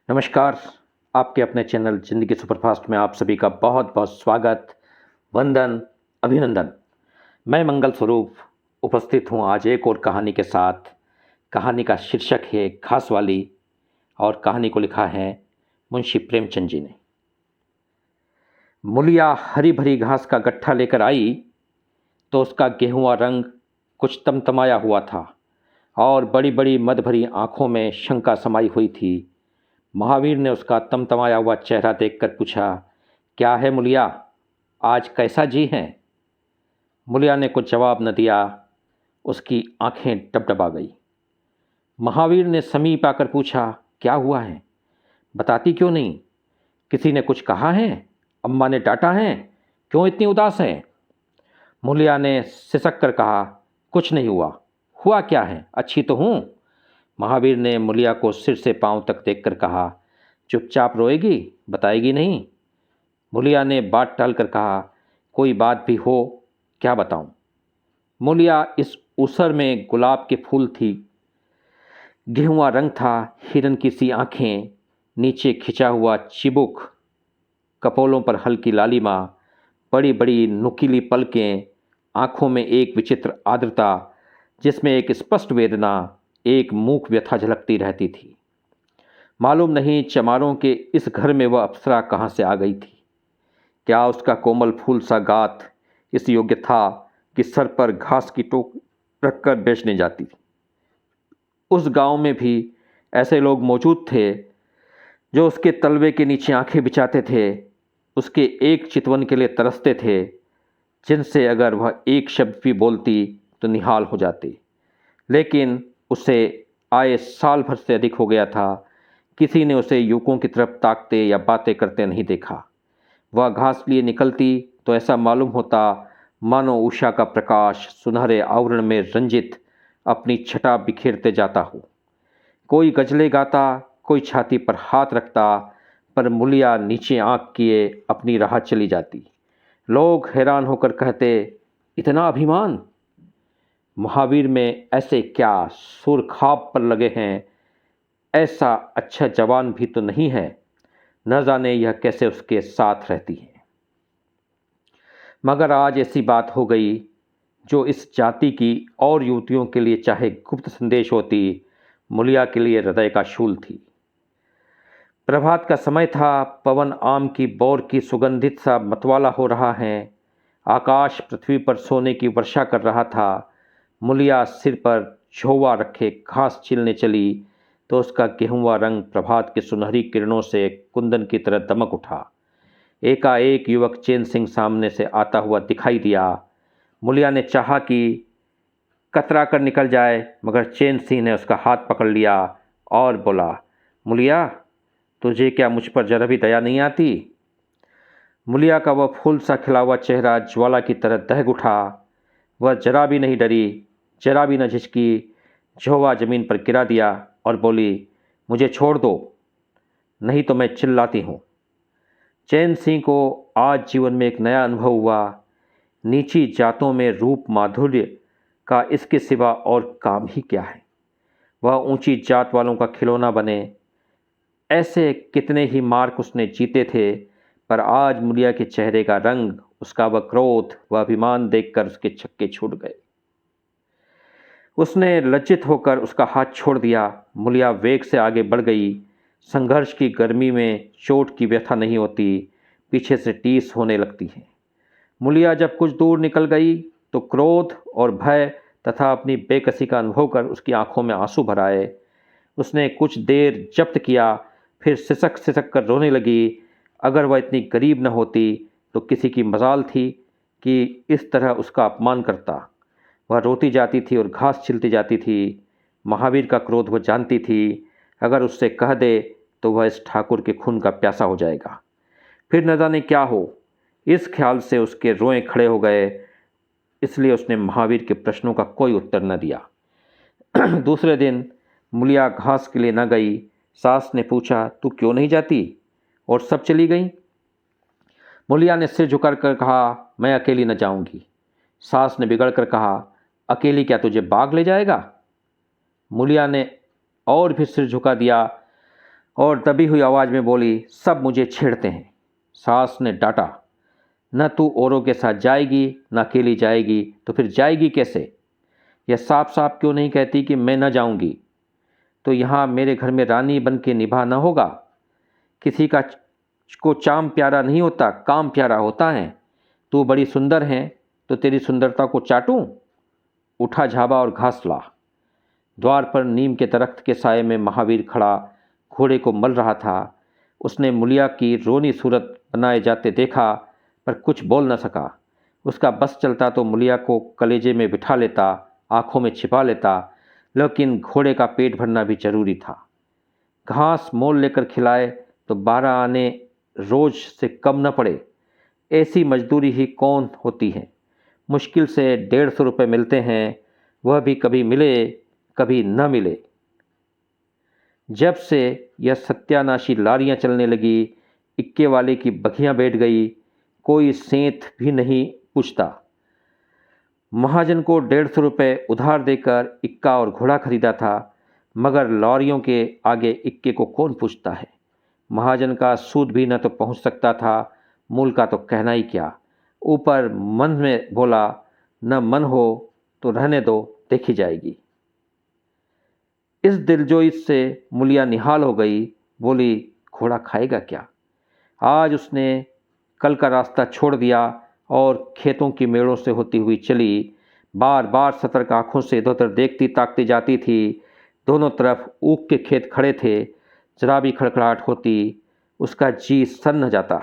नमस्कार। आपके अपने चैनल ज़िंदगी सुपरफास्ट में आप सभी का बहुत बहुत स्वागत, वंदन, अभिनंदन। मैं मंगल स्वरूप उपस्थित हूँ आज एक और कहानी के साथ। कहानी का शीर्षक है घास वाली और कहानी को लिखा है मुंशी प्रेमचंद जी ने। मुलिया हरी भरी घास का गट्ठा लेकर आई तो उसका गेहुआ रंग कुछ तमतमाया हुआ था और बड़ी बड़ी मद भरी आँखों में शंका समाई हुई थी। महावीर ने उसका तमतमाया हुआ चेहरा देखकर पूछा, क्या है मुलिया, आज कैसा जी हैं? मुलिया ने कुछ जवाब न दिया। उसकी आंखें डबडबा गई। महावीर ने समीप आकर पूछा, क्या हुआ है, बताती क्यों नहीं? किसी ने कुछ कहा है? अम्मा ने डांटा है? क्यों इतनी उदास है? मुलिया ने सिसक कर कहा, कुछ नहीं हुआ। हुआ क्या है, अच्छी तो हूँ। महावीर ने मुलिया को सिर से पांव तक देखकर कहा, चुपचाप रोएगी, बताएगी नहीं? मुलिया ने बात टालकर कहा, कोई बात भी हो, क्या बताऊं? मुलिया इस उसर में गुलाब के फूल थी, गेहुआ रंग था, हिरन की सी आंखें, नीचे खिंचा हुआ चिबुक, कपोलों पर हल्की लालिमा, बड़ी बड़ी नुकीली पलकें, आंखों में एक विचित्र आर्द्रता जिसमें एक स्पष्ट वेदना, एक मूक व्यथा झलकती रहती थी। मालूम नहीं चमारों के इस घर में वह अप्सरा कहाँ से आ गई थी। क्या उसका कोमल फूल सा गात इस योग्य था कि सर पर घास की टोक रखकर बेचने जाती? उस गांव में भी ऐसे लोग मौजूद थे जो उसके तलवे के नीचे आंखें बिछाते थे, उसके एक चितवन के लिए तरसते थे, जिनसे अगर वह एक शब्द भी बोलती तो निहाल हो जाती। लेकिन उसे आए साल भर से अधिक हो गया था, किसी ने उसे युवकों की तरफ ताकते या बातें करते नहीं देखा। वह घास लिए निकलती तो ऐसा मालूम होता मानो उषा का प्रकाश सुनहरे आवरण में रंजित अपनी छटा बिखेरते जाता हो। कोई गजलें गाता, कोई छाती पर हाथ रखता, पर मुलिया नीचे आंख किए अपनी राह चली जाती। लोग हैरान होकर कहते, इतना अभिमान? महावीर में ऐसे क्या सुर खाब पर लगे हैं, ऐसा अच्छा जवान भी तो नहीं है, न जाने यह कैसे उसके साथ रहती है। मगर आज ऐसी बात हो गई जो इस जाति की और युवतियों के लिए चाहे गुप्त संदेश होती, मुलिया के लिए हृदय का शूल थी। प्रभात का समय था, पवन आम की बौर की सुगंधित सा मतवाला हो रहा है, आकाश पृथ्वी पर सोने की वर्षा कर रहा था। मुलिया सिर पर झोवा रखे घास छीलने चली तो उसका गेहुआ रंग प्रभात की सुनहरी किरणों से कुंदन की तरह दमक उठा। एकाएक युवक चैन सिंह सामने से आता हुआ दिखाई दिया। मुलिया ने चाहा कि कतरा कर निकल जाए, मगर चैन सिंह ने उसका हाथ पकड़ लिया और बोला, मुलिया, तुझे क्या मुझ पर जरा भी दया नहीं आती? मुलिया का वह फूल सा खिला हुआ चेहरा ज्वाला की तरह दहक उठा। वह जरा भी नहीं डरी, जरा भी न झिझकी, झोवा जमीन पर गिरा दिया और बोली, मुझे छोड़ दो, नहीं तो मैं चिल्लाती हूँ। चैन सिंह को आज जीवन में एक नया अनुभव हुआ। नीची जातों में रूप माधुर्य का इसके सिवा और काम ही क्या है। वह ऊंची जात वालों का खिलौना बने। ऐसे कितने ही मार्क उसने जीते थे, पर आज मुलिया के चेहरे का रंग, उसका वह क्रोध, वह अभिमान देखकर उसके छक्के छूट गए। उसने लज्जित होकर उसका हाथ छोड़ दिया। मुलिया वेग से आगे बढ़ गई। संघर्ष की गर्मी में चोट की व्यथा नहीं होती, पीछे से टीस होने लगती है। मुलिया जब कुछ दूर निकल गई तो क्रोध और भय तथा अपनी बेकसी का अनुभव कर उसकी आंखों में आंसू भर आए। उसने कुछ देर जब्त किया, फिर सिसक सिसक कर रोने लगी। अगर वह इतनी गरीब न होती तो किसी की मजाल थी कि इस तरह उसका अपमान करता। वह रोती जाती थी और घास छिलती जाती थी। महावीर का क्रोध वह जानती थी, अगर उससे कह दे तो वह इस ठाकुर के खून का प्यासा हो जाएगा, फिर न जाने क्या हो। इस ख्याल से उसके रोए खड़े हो गए। इसलिए उसने महावीर के प्रश्नों का कोई उत्तर न दिया। दूसरे दिन मुलिया घास के लिए न गई। सास ने पूछा, तू क्यों नहीं जाती? और सब चली गई। मुलिया ने सिर झुकाकर कर कहा, मैं अकेली न जाऊंगी। सास ने बिगड़ कर कहा, अकेली क्या तुझे बाग ले जाएगा? मुलिया ने और भी सिर झुका दिया। और दबी हुई आवाज़ में बोली, सब मुझे छेड़ते हैं। सास ने डांटा, न तू औरों के साथ जाएगी न अकेली जाएगी, तो फिर जाएगी कैसे? यह साफ साफ क्यों नहीं कहती कि मैं न जाऊंगी? तो यहाँ मेरे घर में रानी बन के निभा न होगा? किसी का को चाम प्यारा नहीं होता, काम प्यारा होता है। तू बड़ी सुंदर है तो तेरी सुंदरता को चाटूं? उठा झाबा और घास ला। द्वार पर नीम के दरख्त के साये में महावीर खड़ा घोड़े को मल रहा था। उसने मुलिया की रोनी सूरत बनाए जाते देखा, पर कुछ बोल न सका। उसका बस चलता तो मुलिया को कलेजे में बिठा लेता, आंखों में छिपा लेता, लेकिन घोड़े का पेट भरना भी जरूरी था। घास मोल लेकर खिलाए तो 12 आने रोज से कम न पड़े। ऐसी मजदूरी ही कौन होती है? मुश्किल से 150 रुपये मिलते हैं, वह भी कभी मिले कभी न मिले। जब से यह सत्यानाशी लारियां चलने लगी, इक्के वाले की बखियां बैठ गई, कोई सेंत भी नहीं पूछता। महाजन को 150 रुपये उधार देकर इक्का और घोड़ा खरीदा था, मगर लॉरियों के आगे इक्के को कौन पूछता है? महाजन का सूद भी न तो पहुंच सकता था, मूल का तो कहना ही क्या। ऊपर मन में बोला, न मन हो तो रहने दो, देखी जाएगी। इस दिलजोई से मुलिया निहाल हो गई। बोली, घोड़ा खाएगा क्या? आज उसने कल का रास्ता छोड़ दिया और खेतों की मेड़ों से होती हुई चली। बार बार सतर्क आँखों से इधर उधर देखती ताकती जाती थी। दोनों तरफ ऊख के खेत खड़े थे। जरा भी खड़खड़ाहट होती, उसका जी सन्न जाता।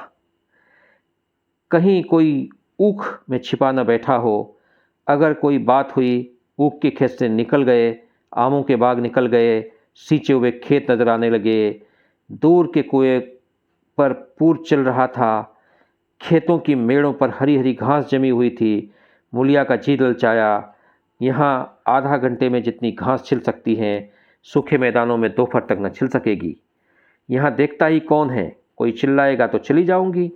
कहीं कोई ऊख में छिपा न बैठा हो। अगर कोई बात हुई, ऊख के खेत से निकल गए, आमों के बाग निकल गए, सींचे हुए खेत नजर आने लगे। दूर के कुएं पर पूर चल रहा था। खेतों की मेड़ों पर हरी हरी घास जमी हुई थी। मुलिया का जी ललचाया। यहाँ आधा घंटे में जितनी घास छिल सकती है, सूखे मैदानों में दोपहर तक न छिल सकेगी। यहाँ देखता ही कौन है? कोई चिल्लाएगा तो चली जाऊंगी।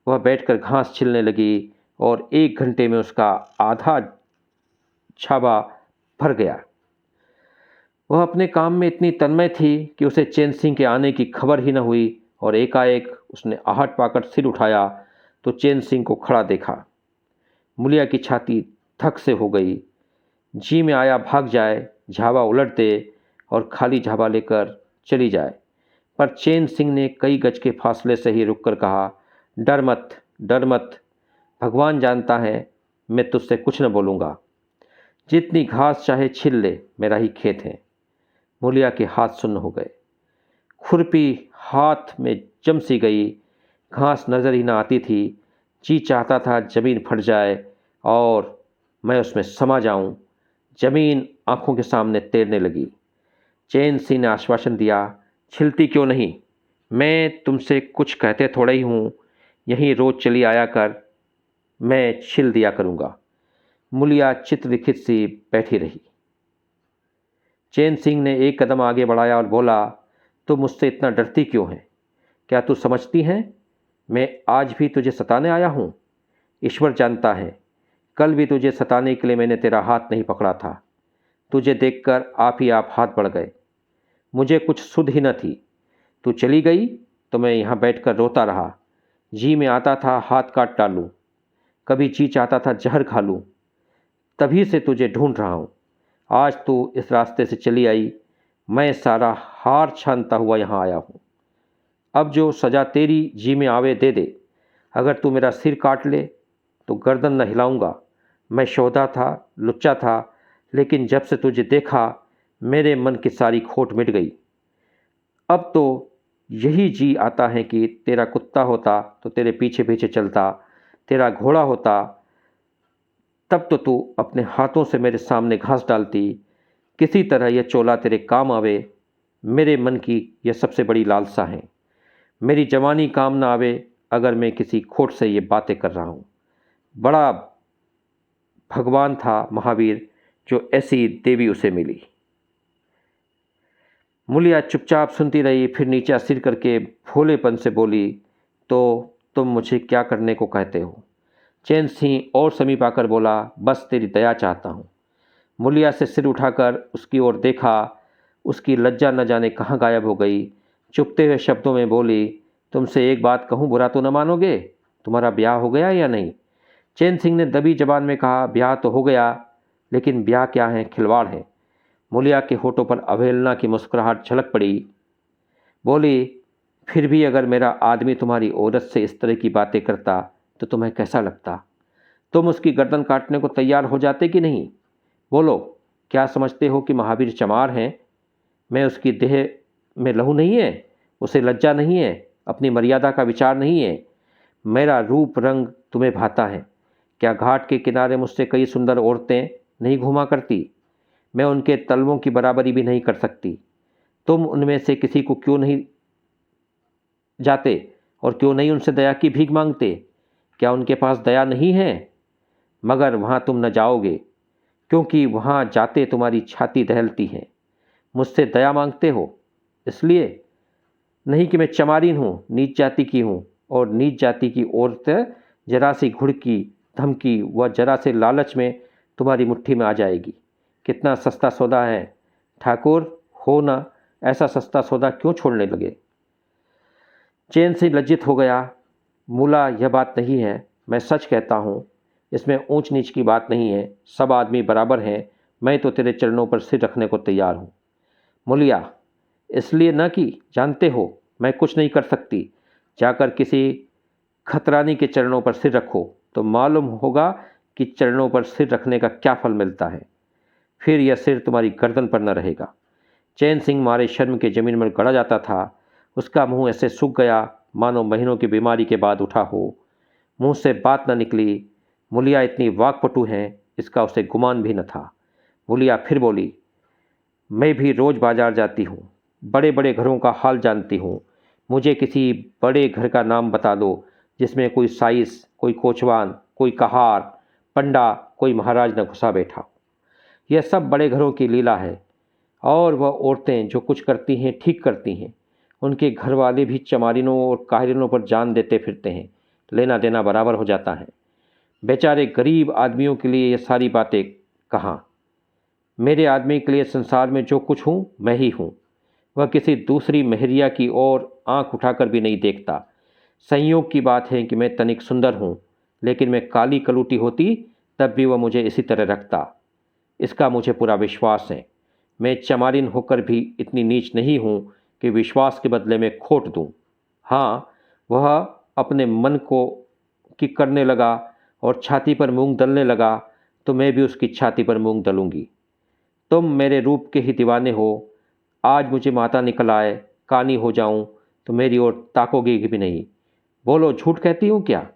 वह बैठकर घास छिलने लगी और 1 घंटे में उसका आधा छाबा भर गया। वह अपने काम में इतनी तन्मय थी कि उसे चैन सिंह के आने की खबर ही न हुई, और एकाएक उसने आहट पाकर सिर उठाया तो चैन सिंह को खड़ा देखा। मुलिया की छाती धक से हो गई। जी में आया भाग जाए, झाबा उलट दे और खाली झाबा लेकर चली जाए, पर चैन सिंह ने कई गज के फासले से ही रुककर कहा, डर मत, डर मत। भगवान जानता है मैं तुझसे कुछ न बोलूँगा। जितनी घास चाहे छिल ले, मेरा ही खेत है। मुलिया के हाथ सुन्न हो गए। खुरपी हाथ में जम सी गई। घास नज़र ही न आती थी। जी चाहता था ज़मीन फट जाए और मैं उसमें समा जाऊं। ज़मीन आंखों के सामने तैरने लगी। चैन सिंह ने आश्वासन दिया, छिलती क्यों नहीं? मैं तुमसे कुछ कहते थोड़ा ही हूँ। यहीं रोज़ चली आया कर, मैं छिल दिया करूँगा। मुलिया चित्रलिखित सी बैठी रही। चैन सिंह ने एक कदम आगे बढ़ाया और बोला, तुम मुझसे इतना डरती क्यों है? क्या तू समझती है मैं आज भी तुझे सताने आया हूँ? ईश्वर जानता है, कल भी तुझे सताने के लिए मैंने तेरा हाथ नहीं पकड़ा था। तुझे देखकर आप ही आप हाथ बढ़ गए। मुझे कुछ सुध ही न थी। तू चली गई तो मैं यहाँ बैठकर रोता रहा। जी में आता था हाथ काट डालूं, कभी जी चाहता था जहर खा लूं। तभी से तुझे ढूंढ रहा हूँ। आज तू इस रास्ते से चली आई, मैं सारा हार छानता हुआ यहाँ आया हूँ। अब जो सज़ा तेरी जी में आवे दे दे। अगर तू मेरा सिर काट ले तो गर्दन न हिलाऊंगा। मैं शोधा था, लुच्चा था, लेकिन जब से तुझे देखा मेरे मन की सारी खोट मिट गई। अब तो यही जी आता है कि तेरा कुत्ता होता तो तेरे पीछे पीछे चलता, तेरा घोड़ा होता तब तो तू अपने हाथों से मेरे सामने घास डालती। किसी तरह यह चोला तेरे काम आवे। मेरे मन की यह सबसे बड़ी लालसा है। मेरी जवानी काम ना आवे अगर मैं किसी खोट से ये बातें कर रहा हूँ। बड़ा भगवान था महावीर जो ऐसी देवी उसे मिली। मुलिया चुपचाप सुनती रही, फिर नीचा सिर करके भोलेपन से बोली, तो तुम मुझे क्या करने को कहते हो? चैन सिंह और समीप आकर बोला, बस तेरी दया चाहता हूँ। मुलिया से सिर उठाकर उसकी ओर देखा। उसकी लज्जा न जाने कहाँ गायब हो गई। चुभते हुए शब्दों में बोली, तुमसे एक बात कहूँ, बुरा तो न मानोगे? तुम्हारा ब्याह हो गया या नहीं? चैन सिंह ने दबी जबान में कहा, ब्याह तो हो गया, लेकिन ब्याह क्या है, खिलवाड़ है। मूलिया के होठों पर अवहेलना की मुस्कुराहट झलक पड़ी। बोली, फिर भी अगर मेरा आदमी तुम्हारी औरत से इस तरह की बातें करता तो तुम्हें कैसा लगता? तुम उसकी गर्दन काटने को तैयार हो जाते कि नहीं? बोलो, क्या समझते हो कि महावीर चमार हैं? मैं उसकी देह में लहू नहीं है? उसे लज्जा नहीं है? अपनी मर्यादा का विचार नहीं है? मेरा रूप रंग तुम्हें भाता है? क्या घाट के किनारे मुझसे कई सुंदर औरतें नहीं घूमा करती? मैं उनके तलवों की बराबरी भी नहीं कर सकती। तुम उनमें से किसी को क्यों नहीं जाते और क्यों नहीं उनसे दया की भीख मांगते? क्या उनके पास दया नहीं है? मगर वहाँ तुम न जाओगे, क्योंकि वहाँ जाते तुम्हारी छाती दहलती है। मुझसे दया मांगते हो इसलिए नहीं कि मैं चमारिन हूँ, नीच जाति की हूँ, और नीच जाति की औरत जरा सी घुड़की, धमकी व जरा से लालच में तुम्हारी मुट्ठी में आ जाएगी। कितना सस्ता सौदा है ठाकुर, हो ना, ऐसा सस्ता सौदा क्यों छोड़ने लगे? चैन से लज्जित हो गया। मूला, यह बात नहीं है, मैं सच कहता हूँ, इसमें ऊंच नीच की बात नहीं है, सब आदमी बराबर हैं। मैं तो तेरे चरणों पर सिर रखने को तैयार हूँ। मूलिया, इसलिए न कि जानते हो मैं कुछ नहीं कर सकती। जाकर किसी खतरानी के चरणों पर सिर रखो तो मालूम होगा कि चरणों पर सिर रखने का क्या फल मिलता है। फिर यह सिर तुम्हारी गर्दन पर न रहेगा। चैन सिंह मारे शर्म के ज़मीन में गड़ा जाता था। उसका मुंह ऐसे सूख गया मानो महीनों की बीमारी के बाद उठा हो। मुंह से बात न निकली। मूलिया इतनी वाकपटु है, इसका उसे गुमान भी न था। मूलिया फिर बोली, मैं भी रोज़ बाजार जाती हूँ, बड़े बड़े घरों का हाल जानती हूँ। मुझे किसी बड़े घर का नाम बता दो जिसमें कोई साइस, कोई कोचवान, कोई कहार, पंडा, कोई महाराज न घुसा बैठा हो। यह सब बड़े घरों की लीला है, और वह औरतें जो कुछ करती हैं ठीक करती हैं। उनके घर वाले भी चमारिनों और काहरिनों पर जान देते फिरते हैं, लेना देना बराबर हो जाता है। बेचारे गरीब आदमियों के लिए ये सारी बातें कहाँ? मेरे आदमी के लिए संसार में जो कुछ हूँ मैं ही हूँ। वह किसी दूसरी मेहरिया की ओर आंख उठाकर भी नहीं देखता। संयोग की बात है कि मैं तनिक सुंदर हूँ, लेकिन मैं काली कलूटी होती तब भी वह मुझे इसी तरह रखता। इसका मुझे पूरा विश्वास है। मैं चमारिन होकर भी इतनी नीच नहीं हूँ कि विश्वास के बदले में खोट दूँ। हाँ, वह अपने मन को की करने लगा और छाती पर मूंग दलने लगा तो मैं भी उसकी छाती पर मूंग दलूँगी। तुम मेरे रूप के ही दीवाने हो। आज मुझे माता निकल आए, कानी हो जाऊं तो मेरी ओर ताकोगे भी नहीं। बोलो, झूठ कहती हूँ क्या?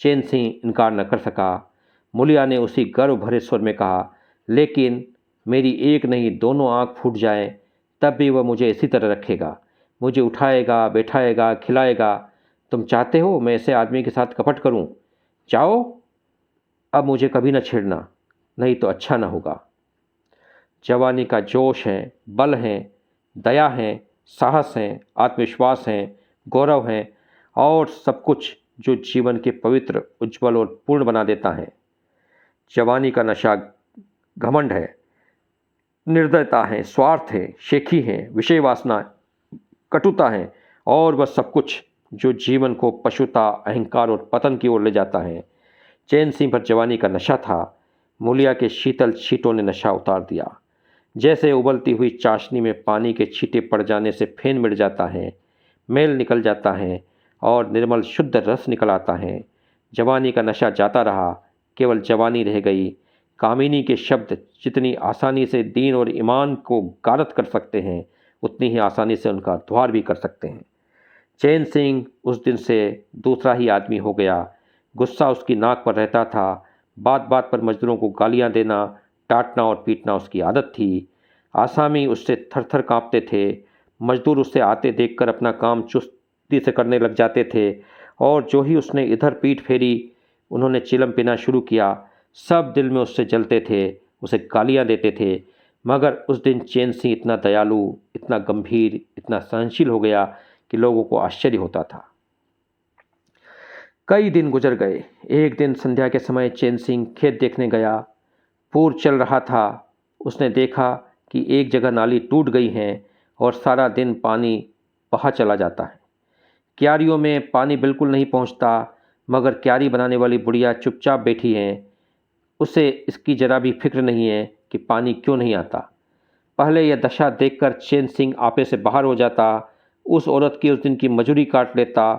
चैन सिंह इनकार न कर सका। मूलिया ने उसी गर्व भरे स्वर में कहा, लेकिन मेरी एक नहीं दोनों आंख फूट जाएं तब भी वह मुझे इसी तरह रखेगा। मुझे उठाएगा, बैठाएगा, खिलाएगा। तुम चाहते हो मैं ऐसे आदमी के साथ कपट करूं? जाओ, अब मुझे कभी न छेड़ना, नहीं तो अच्छा न होगा। जवानी का जोश है, बल है, दया है, साहस है, आत्मविश्वास है, गौरव है और सब कुछ जो जीवन के पवित्र, उज्जवल और पूर्ण बना देता है। जवानी का नशा घमंड है, निर्दयता है, स्वार्थ है, शेखी है, विषय वासना, कटुता है और वह सब कुछ जो जीवन को पशुता, अहंकार और पतन की ओर ले जाता है। चैन सिंह पर जवानी का नशा था। मूलिया के शीतल छींटों ने नशा उतार दिया। जैसे उबलती हुई चाशनी में पानी के छींटे पड़ जाने से फेन मिट जाता है, मैल निकल जाता है और निर्मल शुद्ध रस निकल आता है। जवानी का नशा जाता रहा, केवल जवानी रह गई। कामिनी के शब्द जितनी आसानी से दीन और ईमान को गारत कर सकते हैं, उतनी ही आसानी से उनका द्वार भी कर सकते हैं। चैन सिंह उस दिन से दूसरा ही आदमी हो गया। गुस्सा उसकी नाक पर रहता था। बात बात पर मजदूरों को गालियां देना, डांटना और पीटना उसकी आदत थी। आसामी उससे थर थर काँपते थे। मजदूर उससे आते देखकर अपना काम चुस्ती से करने लग जाते थे, और जो ही उसने इधर पीठ फेरी उन्होंने चिलम पीना शुरू किया। सब दिल में उससे जलते थे, उसे गालियां देते थे। मगर उस दिन चैन सिंह इतना दयालु, इतना गंभीर, इतना सहनशील हो गया कि लोगों को आश्चर्य होता था। कई दिन गुजर गए। एक दिन संध्या के समय चैन सिंह खेत देखने गया। पूर चल रहा था। उसने देखा कि एक जगह नाली टूट गई है और सारा दिन पानी बहा चला जाता है। क्यारियों में पानी बिल्कुल नहीं पहुंचता, मगर क्यारी बनाने वाली बुढ़िया चुपचाप बैठी हैं। उसे इसकी जरा भी फिक्र नहीं है कि पानी क्यों नहीं आता। पहले यह दशा देखकर चैन सिंह आपे से बाहर हो जाता, उस औरत की उस दिन की मजूरी काट लेता,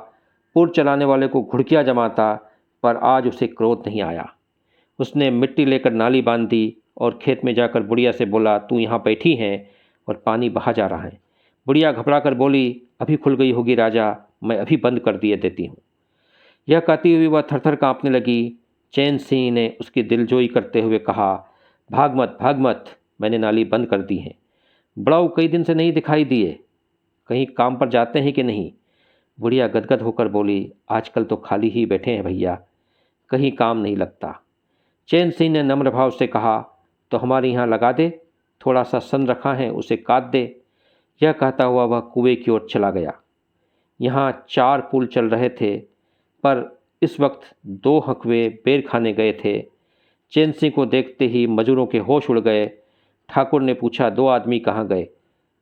पुर चलाने वाले को घुड़कियाँ जमाता, पर आज उसे क्रोध नहीं आया। उसने मिट्टी लेकर नाली बांध दी और खेत में जाकर बुढ़िया से बोला, तू यहाँ बैठी है और पानी बहा जा रहा है। बुढ़िया घबरा कर बोली, अभी खुल गई होगी राजा, मैं अभी बंद कर दिए देती हूँ। यह कहती हुई वह थरथर काँपने लगी। चैन सिंह ने उसकी दिलजोई करते हुए कहा, भाग मत, मैंने नाली बंद कर दी है। बड़ाऊ कई दिन से नहीं दिखाई दिए, कहीं काम पर जाते हैं कि नहीं? बुढ़िया गदगद होकर बोली, आजकल तो खाली ही बैठे हैं भैया, कहीं काम नहीं लगता। चैन सिंह ने नम्र भाव से कहा, तो हमारे यहाँ लगा दे, थोड़ा सा सन रखा है उसे काट दे। यह कहता हुआ वह कुएं की ओर चला गया। यहाँ 4 पुल चल रहे थे, पर इस वक्त 2 हकवे बेर खाने गए थे। चैन सिंह को देखते ही मजूरों के होश उड़ गए। ठाकुर ने पूछा, 2 आदमी कहाँ गए?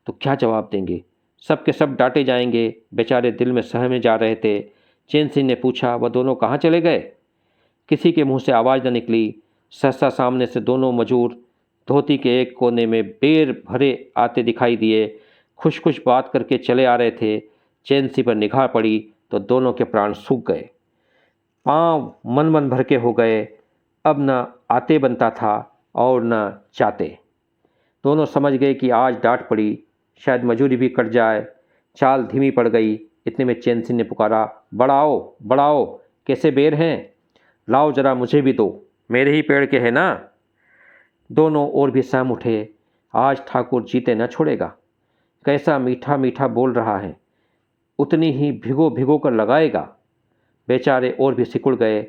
तो क्या जवाब देंगे? सब के सब डांटे जाएंगे। बेचारे दिल में सहमे जा रहे थे। चैन सिंह ने पूछा, वह दोनों कहाँ चले गए? किसी के मुंह से आवाज़ न निकली। सहसा सामने से दोनों मजूर धोती के एक कोने में बेर भरे आते दिखाई दिए। खुश खुश बात करके चले आ रहे थे। चैन सिंह पर निगाह पड़ी तो दोनों के प्राण सूख गए, पाँव मन भर के हो गए। अब न आते बनता था और न चाहते। दोनों समझ गए कि आज डांट पड़ी, शायद मजूरी भी कट जाए। चाल धीमी पड़ गई। इतने में चैन सिंह ने पुकारा, बढ़ाओ बढ़ाओ, कैसे बेर हैं? लाओ जरा मुझे भी दो, मेरे ही पेड़ के हैं ना। दोनों और भी सहम उठे। आज ठाकुर जीते न छोड़ेगा। कैसा मीठा मीठा बोल रहा है, उतनी ही भिगो भिगो कर लगाएगा। बेचारे और भी सिकुड़ गए।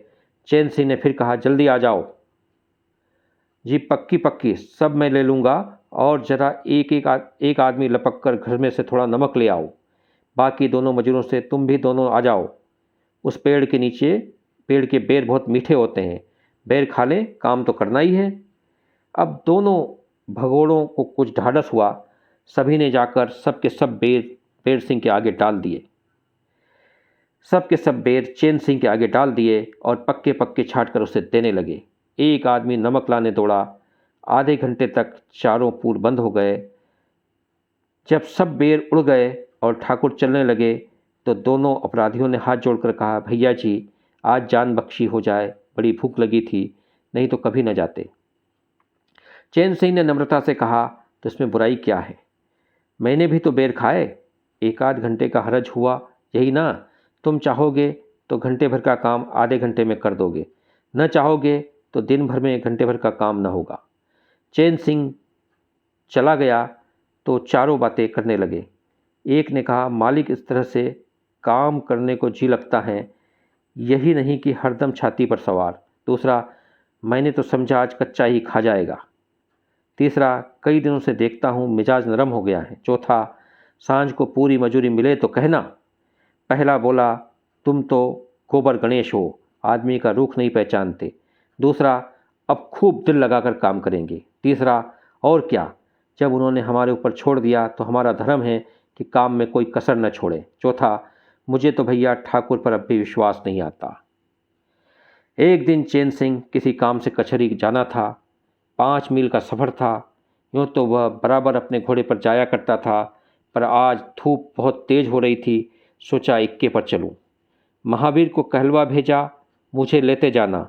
चैन सिंह ने फिर कहा, जल्दी आ जाओ जी, पक्की पक्की, सब मैं ले लूँगा, और ज़रा एक आदमी लपक कर घर में से थोड़ा नमक ले आओ। बाकी दोनों मजूरों से, तुम भी दोनों आ जाओ। उस पेड़ के नीचे, पेड़ के बेर बहुत मीठे होते हैं, बेर खा लें, काम तो करना ही है। अब दोनों भगोड़ों को कुछ ढाढ़स हुआ। सभी ने जाकर सब के सब बेर सिंह के आगे डाल दिए। सब के सब बेर चैन सिंह के आगे डाल दिए और पक्के पक्के छाट कर उसे देने लगे। एक आदमी नमक लाने दौड़ा। आधे घंटे तक चारों पुल बंद हो गए। जब सब बेर उड़ गए और ठाकुर चलने लगे तो दोनों अपराधियों ने हाथ जोड़कर कहा, भैया जी, आज जान बख्शी हो जाए, बड़ी भूख लगी थी, नहीं तो कभी न जाते। चैन सिंह ने नम्रता से कहा, तो इसमें बुराई क्या है? मैंने भी तो बेर खाए, 1 आध घंटे का हरज हुआ, यही ना। तुम चाहोगे तो घंटे भर का काम आधे घंटे में कर दोगे, न चाहोगे तो दिन भर में 1 घंटे भर का काम न होगा। चैन सिंह चला गया तो चारों बातें करने लगे। एक ने कहा, मालिक इस तरह से काम करने को जी लगता है, यही नहीं कि हरदम छाती पर सवार। दूसरा, मैंने तो समझा आज कच्चा ही खा जाएगा। तीसरा, कई दिनों से देखता हूँ मिजाज नरम हो गया है। चौथा, सांझ को पूरी मजूरी मिले तो कहना। पहला बोला, तुम तो गोबर गणेश हो, आदमी का रूख नहीं पहचानते। दूसरा, अब खूब दिल लगाकर काम करेंगे। तीसरा, और क्या, जब उन्होंने हमारे ऊपर छोड़ दिया तो हमारा धर्म है कि काम में कोई कसर न छोड़े। चौथा, मुझे तो भैया ठाकुर पर अब भी विश्वास नहीं आता। एक दिन चैन सिंह किसी काम से कचहरी जाना था। 5 मील का सफ़र था। यूँ तो वह बराबर अपने घोड़े पर जाया करता था, पर आज धूप बहुत तेज़ हो रही थी। सोचा इक्के पर चलूं। महावीर को कहलवा भेजा, मुझे लेते जाना।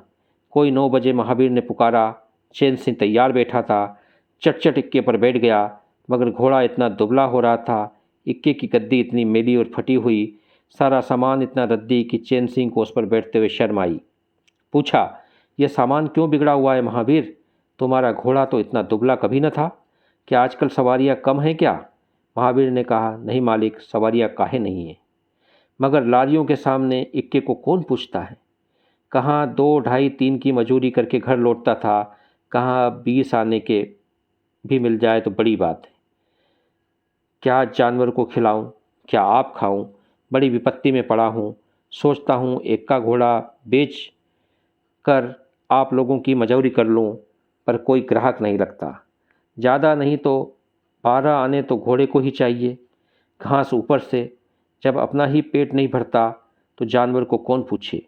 कोई 9 बजे महावीर ने पुकारा। चैन सिंह तैयार बैठा था। चट इक्के पर बैठ गया, मगर घोड़ा इतना दुबला हो रहा था, इक्के की गद्दी इतनी मेली और फटी हुई, सारा सामान इतना रद्दी कि चैन सिंह को उस पर बैठते हुए शर्म आई। पूछा, यह सामान क्यों बिगड़ा हुआ है महावीर? तुम्हारा घोड़ा तो इतना दुबला कभी न था। क्या आजकल सवारियाँ कम हैं क्या? महावीर ने कहा, नहीं मालिक, सवारियाँ काहे नहीं हैं, मगर लारियों के सामने इक्के को कौन पूछता है। कहाँ 2, ढाई, 3 की मजूरी करके घर लौटता था, कहाँ 20 आने के भी मिल जाए तो बड़ी बात है। क्या जानवर को खिलाऊं, क्या आप खाऊं, बड़ी विपत्ति में पड़ा हूँ। सोचता हूँ एक का घोड़ा बेच कर आप लोगों की मजूरी कर लूँ, पर कोई ग्राहक नहीं लगता। ज़्यादा नहीं तो 12 आने तो घोड़े को ही चाहिए, घास ऊपर से। जब अपना ही पेट नहीं भरता तो जानवर को कौन पूछे।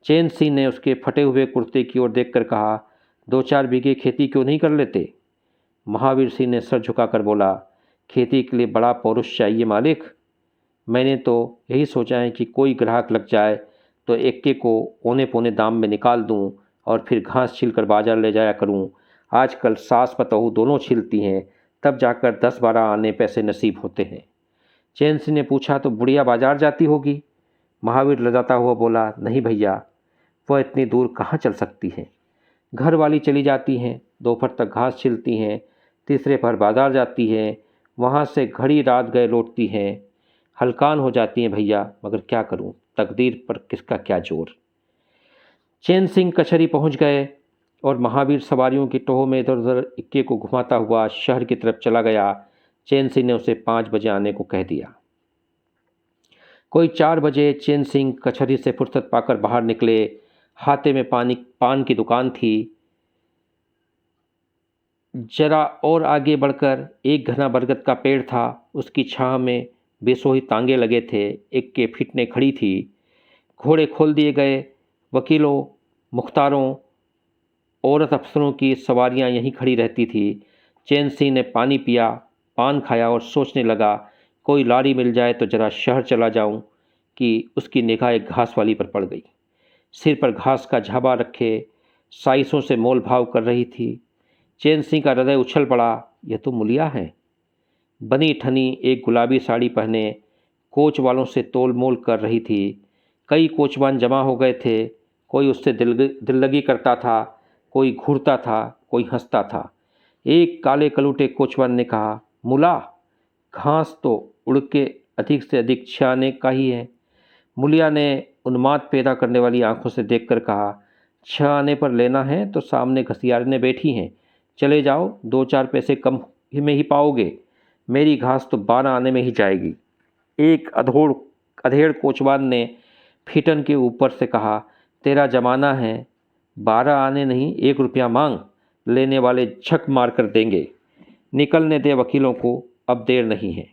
चैन सिंह ने उसके फटे हुए कुर्ते की ओर देखकर कहा, 2-4 बीघे खेती क्यों नहीं कर लेते। महावीर सिंह ने सर झुकाकर बोला, खेती के लिए बड़ा पौरुष चाहिए मालिक। मैंने तो यही सोचा है कि कोई ग्राहक लग जाए तो एक्के को औने पौने दाम में निकाल दूं और फिर घास छीलकर बाजार ले जाया करूं। आजकल सास पतोहू दोनों छीलती हैं, तब जाकर 10-12 आने पैसे नसीब होते हैं। चैन सिंह ने पूछा, तो बुढ़िया बाजार जाती होगी। महावीर लजाता हुआ बोला, नहीं भैया, वह इतनी दूर कहाँ चल सकती है। घर वाली चली जाती हैं, दोपहर तक घास छिलती हैं, तीसरे पहर बाजार जाती हैं, वहाँ से घड़ी रात गए लौटती हैं। हलकान हो जाती हैं भैया, मगर क्या करूं, तकदीर पर किसका क्या जोर। चैन सिंह कचहरी पहुंच गए और महावीर सवारियों की टोह में इधर उधर इक्के को घुमाता हुआ शहर की तरफ चला गया। चैन सिंह ने उसे 5 बजे आने को कह दिया। कोई 4 बजे चैन सिंह कचहरी से फुर्सत पाकर बाहर निकले। हाथे में पान की दुकान थी। जरा और आगे बढ़कर एक घना बरगद का पेड़ था। उसकी छाह में बेसोही तांगे लगे थे। एक के फिटने खड़ी थी। घोड़े खोल दिए गए। वकीलों, मुख्तारों, औरत अफसरों की सवारियां यहीं खड़ी रहती थी। चैन सिंह ने पानी पिया, पान खाया और सोचने लगा, कोई लारी मिल जाए तो जरा शहर चला जाऊं, कि उसकी निगाह एक घास वाली पर पड़ गई। सिर पर घास का झाबा रखे साइसों से मोल भाव कर रही थी। चैन सिंह का हृदय उछल पड़ा, यह तो मुलिया है। बनी ठनी एक गुलाबी साड़ी पहने कोच वालों से तोल मोल कर रही थी। कई कोचवान जमा हो गए थे। कोई उससे दिल लगी करता था, कोई घूरता था, कोई हंसता था। एक काले कलूटे कोचवान ने कहा, मुला, घास तो उड़ के अधिक से अधिक 6 आने का ही है। मुलिया ने उन्माद पैदा करने वाली आंखों से देखकर कहा, 6 आने पर लेना है तो सामने घसियारने बैठी हैं, चले जाओ, 2-4 पैसे कम में ही पाओगे। मेरी घास तो 12 आने में ही जाएगी। एक अधेड़ कोचवान ने फीटन के ऊपर से कहा, तेरा जमाना है, 12 आने नहीं, 1 रुपया मांग, लेने वाले झक मार कर देंगे। निकलने दे वकीलों को, अब देर नहीं है।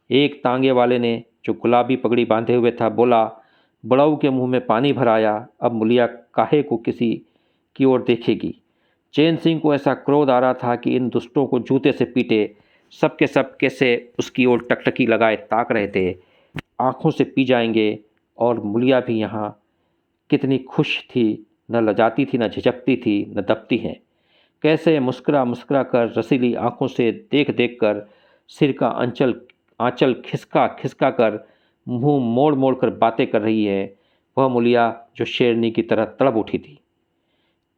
एक तांगे वाले ने, जो गुलाबी पगड़ी बांधे हुए था, बोला, बड़ऊ के मुंह में पानी भराया, अब मुलिया काहे को किसी की ओर देखेगी। चैन सिंह को ऐसा क्रोध आ रहा था कि इन दुष्टों को जूते से पीटे। सबके सब कैसे उसकी ओर टकटकी लगाए ताक रहे थे, आंखों से पी जाएंगे। और मुलिया भी यहाँ कितनी खुश थी, न लजाती थी, न झिझकती थी, न दबती हैं। कैसे मुस्कुरा कर रसीली आंखों से देख देख कर सिर का आंचल खिसका खिसका कर मुंह मोड़ मोड़ कर बातें कर रही है, वह मुलिया जो शेरनी की तरह तड़प उठी थी।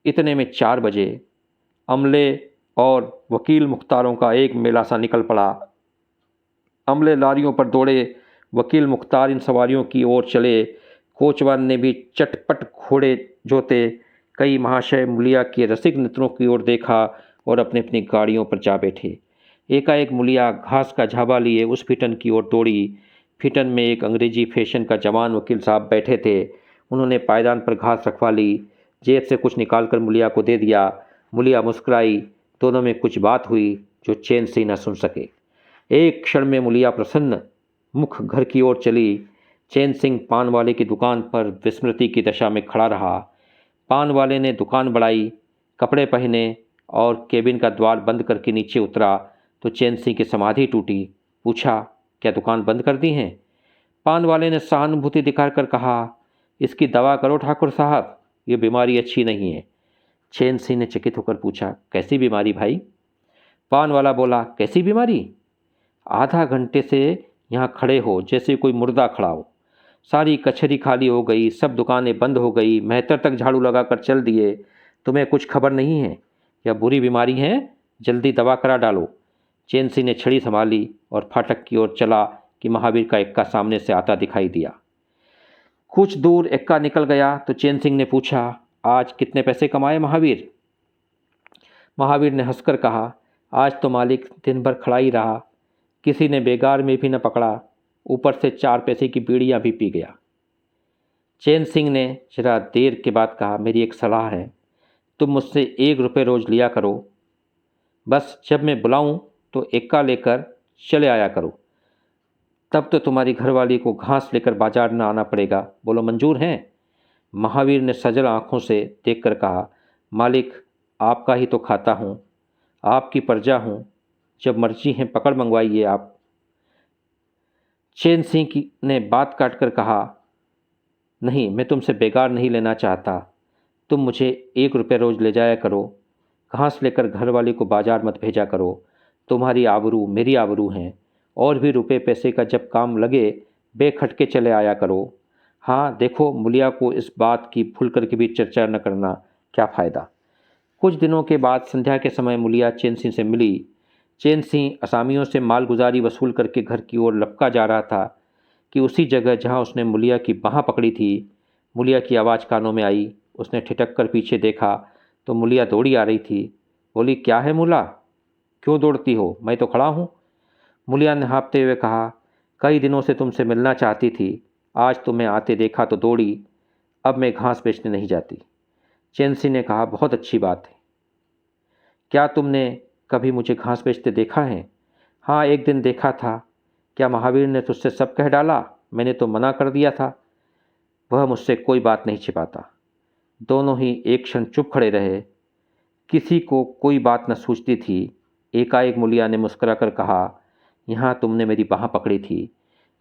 इतने में 4 बजे अमले और वकील मुख्तारों का एक मेला सा निकल पड़ा। अमले लारियों पर दौड़े, वकील मुख्तार इन सवारियों की ओर चले। कोचवान ने भी चटपट घोड़े जोते। कई महाशय मुलिया के रसिक नेत्रों की ओर देखा और अपनी अपनी गाड़ियों पर जा बैठे। एकाएक मुलिया घास का झाबा लिए उस फिटन की ओर दौड़ी। फिटन में एक अंग्रेजी फैशन का जवान वकील साहब बैठे थे। उन्होंने पायदान पर घास रखवा ली, जेब से कुछ निकालकर मुलिया को दे दिया। मुलिया मुस्कुराई। दोनों में कुछ बात हुई जो चैन सिंह न सुन सके। एक क्षण में मुलिया प्रसन्न मुख घर की ओर चली। चैन सिंह पान वाले की दुकान पर विस्मृति की दशा में खड़ा रहा। पान वाले ने दुकान बढ़ाई, कपड़े पहने और केबिन का द्वार बंद करके नीचे उतरा तो चैन सिंह की समाधि टूटी। पूछा, क्या दुकान बंद कर दी हैं? पान वाले ने सहानुभूति दिखाकर कहा, इसकी दवा करो ठाकुर साहब, ये बीमारी अच्छी नहीं है। चैन सिंह ने चकित होकर पूछा, कैसी बीमारी भाई? पान वाला बोला, कैसी बीमारी? आधा घंटे से यहाँ खड़े हो जैसे कोई मुर्दा खड़ा हो। सारी कचहरी खाली हो गई, सब दुकानें बंद हो गई, मेहतर तक झाड़ू लगाकर चल दिए। तुम्हें कुछ खबर नहीं है? यह बुरी बीमारी है, जल्दी दवा करा डालो। चैन सिंह ने छड़ी संभाली और फाटक की ओर चला कि महावीर का एक्का सामने से आता दिखाई दिया। कुछ दूर एक्का निकल गया तो चैन सिंह ने पूछा, आज कितने पैसे कमाए महावीर? महावीर ने हंसकर कहा, आज तो मालिक दिन भर खड़ा ही रहा, किसी ने बेगार में भी न पकड़ा, ऊपर से 4 पैसे की बीड़ियाँ भी पी गया। चैन सिंह ने जरा देर के बाद कहा, मेरी एक सलाह है, तुम मुझसे 1 रुपये रोज लिया करो। बस जब मैं बुलाऊं तो एक्का लेकर चले आया करो। तब तो तुम्हारी घरवाली को घास लेकर बाजार न आना पड़ेगा। बोलो मंजूर हैं? महावीर ने सजल आंखों से देखकर कहा, मालिक आपका ही तो खाता हूँ, आपकी प्रजा हूँ, जब मर्जी है पकड़ मंगवाइए आप। चैन सिंह ने बात काटकर कहा, नहीं, मैं तुमसे बेगार नहीं लेना चाहता। तुम मुझे 1 रुपये रोज़ ले जाया करो। घास लेकर घरवाली को बाजार मत भेजा करो। तुम्हारी आबरू मेरी आबरू हैं। और भी रुपए पैसे का जब काम लगे बेखटके चले आया करो। हाँ देखो, मुलिया को इस बात की भूल कर के भी चर्चा न करना, क्या फ़ायदा। कुछ दिनों के बाद संध्या के समय मुलिया चैन सिंह से मिली। चैन सिंह असामियों से मालगुजारी वसूल करके घर की ओर लपका जा रहा था कि उसी जगह जहाँ उसने मुलिया की बाँह पकड़ी थी, मुलिया की आवाज़ कानों में आई। उसने ठिठक कर पीछे देखा तो मुलिया दौड़ी आ रही थी। बोली, क्या है मुला, क्यों दौड़ती हो, मैं तो खड़ा हूँ। मुलिया ने हाँफते हुए कहा, कई दिनों से तुमसे मिलना चाहती थी, आज तुम्हें आते देखा तो दौड़ी, अब मैं घास बेचने नहीं जाती। चैन सिंह ने कहा, बहुत अच्छी बात है। क्या तुमने कभी मुझे घास बेचते देखा है? हाँ, एक दिन देखा था। क्या महावीर ने तुझसे सब कह डाला? मैंने तो मना कर दिया था। वह मुझसे कोई बात नहीं छिपाता। दोनों ही एक क्षण चुप खड़े रहे। किसी को कोई बात न सूझती थी। एकाएक मुलिया ने मुस्कुराकर कहा, यहाँ तुमने मेरी बाँह पकड़ी थी।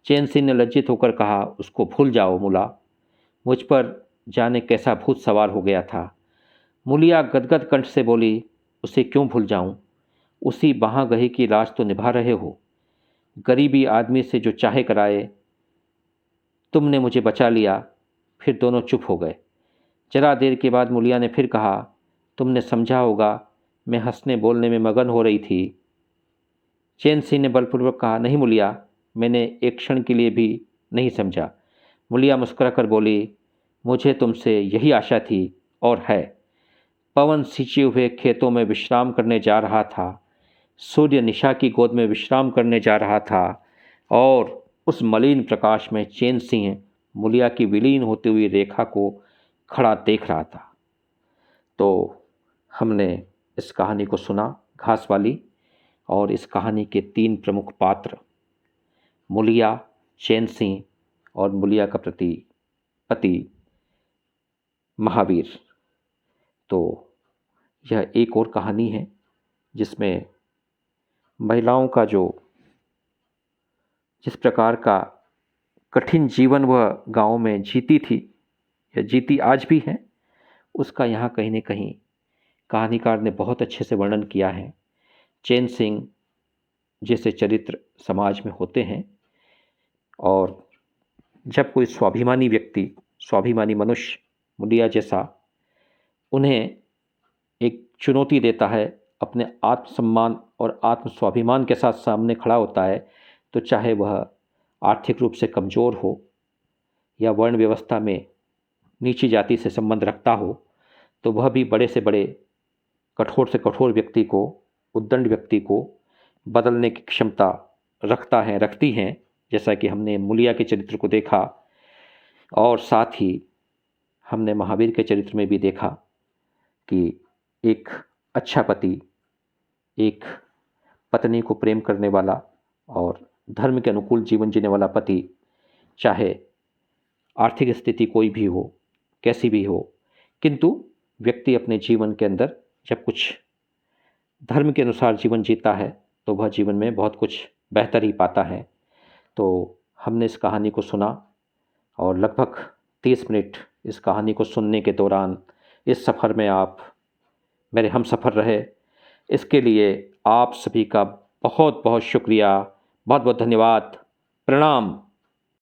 चैन सिंह ने लज्जित होकर कहा, उसको भूल जाओ मुला, मुझ पर जाने कैसा भूत सवार हो गया था। मुलिया गदगद कंठ से बोली, उसे क्यों भूल जाऊं? उसी बाँह गही की लाज तो निभा रहे हो। गरीबी आदमी से जो चाहे कराए। तुमने मुझे बचा लिया। फिर दोनों चुप हो गए। जरा देर के बाद मुलिया ने फिर कहा, तुमने समझा होगा, मैं हंसने बोलने में मगन हो रही थी। चैन सिंह ने बलपूर्वक कहा, नहीं मुलिया, मैंने एक क्षण के लिए भी नहीं समझा। मुलिया मुस्कुराकर बोली, मुझे तुमसे यही आशा थी और है। पवन सिंचे हुए खेतों में विश्राम करने जा रहा था। सूर्य निशा की गोद में विश्राम करने जा रहा था और उस मलिन प्रकाश में चैन सिंह मुलिया की विलीन होती हुई रेखा को खड़ा देख रहा था। तो हमने इस कहानी को सुना, घास वाली, और इस कहानी के 3 प्रमुख पात्र मुलिया, चैन सिंह और मुलिया का पति महावीर। तो यह एक और कहानी है जिसमें महिलाओं का जिस प्रकार का कठिन जीवन वह गांव में जीती थी या जीती आज भी है, उसका यहाँ कहीं न कहीं कहानीकार ने बहुत अच्छे से वर्णन किया है। चैन सिंह जैसे चरित्र समाज में होते हैं, और जब कोई स्वाभिमानी व्यक्ति, स्वाभिमानी मनुष्य मुलिया जैसा उन्हें एक चुनौती देता है, अपने आत्मसम्मान और आत्म स्वाभिमान के साथ सामने खड़ा होता है, तो चाहे वह आर्थिक रूप से कमज़ोर हो या वर्ण व्यवस्था में नीची जाति से संबंध रखता हो, तो वह भी बड़े से बड़े, कठोर से कठोर व्यक्ति को, उद्दंड व्यक्ति को बदलने की क्षमता रखती हैं, जैसा कि हमने मुलिया के चरित्र को देखा और साथ ही हमने महावीर के चरित्र में भी देखा कि एक अच्छा पति, एक पत्नी को प्रेम करने वाला और धर्म के अनुकूल जीवन जीने वाला पति, चाहे आर्थिक स्थिति कोई भी हो, कैसी भी हो, किंतु व्यक्ति अपने जीवन के अंदर जब कुछ धर्म के अनुसार जीवन जीता है तो वह जीवन में बहुत कुछ बेहतर ही पाता है। तो हमने इस कहानी को सुना और लगभग 30 मिनट इस कहानी को सुनने के दौरान इस सफ़र में आप मेरे हम सफ़र रहे। इसके लिए आप सभी का बहुत बहुत शुक्रिया, बहुत बहुत धन्यवाद। प्रणाम।